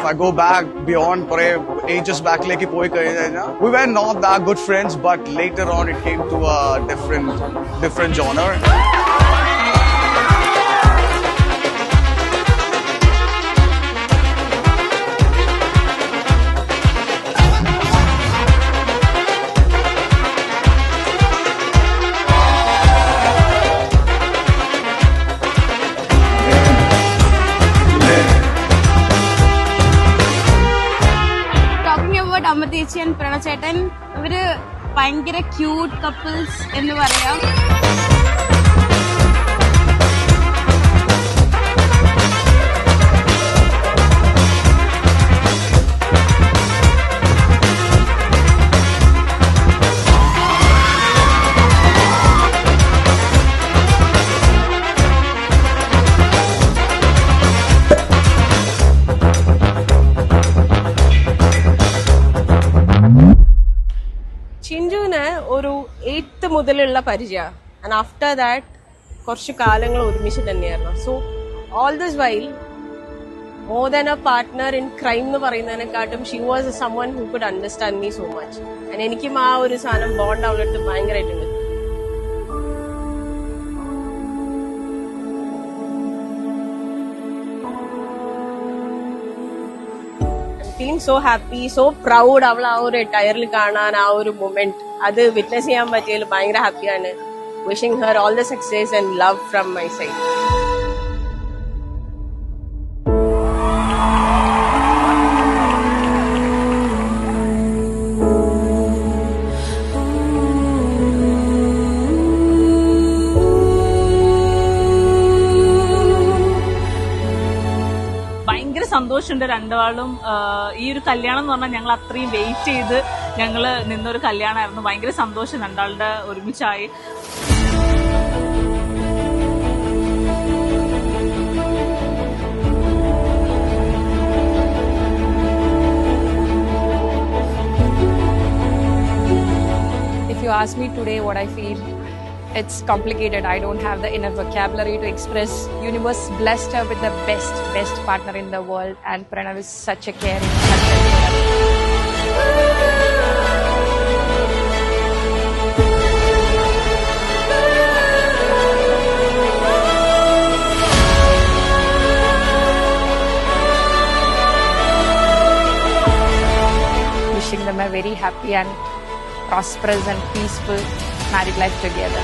if I go back beyond ages back, we were not that good friends, but later on it came to a different genre. അമ്മത്തേച്ചി and പ്രണചേട്ടൻ ഇവര് ഭയങ്കര cute couples എന്ന് പറയാം. ചിഞ്ചുവിന് ഒരു 8th മുതലുള്ള പരിചയം. ആൻഡ് ആഫ്റ്റർ ദാറ്റ് കുറച്ച് കാലങ്ങൾ ഒരുമിച്ച് തന്നെയായിരുന്നു. So all this while more than a partner in crime എന്ന് പറയുന്നതിനെക്കാട്ടും she was someone who could understand me so much. And എനിക്കും ആ ഒരു സാധനം ബോണ്ട് അവളുടെ അടുത്ത് ഭയങ്കരമായിട്ടുണ്ട്. Feeling so happy, so proud. അവൾ ആ ഒരു ടയറിൽ കാണാൻ ആ ഒരു മൊമെന്റ് അത് വിറ്റ്നസ് ചെയ്യാൻ പറ്റിയതിൽ ഭയങ്കര ഹാപ്പിയാണ്. Wishing Har all the success and love from my side. സന്തോഷമുണ്ട് രണ്ടാളും. ഈ ഒരു കല്യാണം എന്ന് പറഞ്ഞാൽ ഞങ്ങൾ അത്രയും വെയിറ്റ് ചെയ്ത് ഞങ്ങൾ നിന്നൊരു കല്യാണമായിരുന്നു. ഭയങ്കര സന്തോഷം രണ്ടാളുടെ ഒരുമിച്ചായി. If you ask me today what I feel, it's complicated. I don't have the inner vocabulary to express. Universe blessed her with the best partner in the world, and Pranav is such a caring husband. Wishing them a very happy and prosperous and peaceful married life together.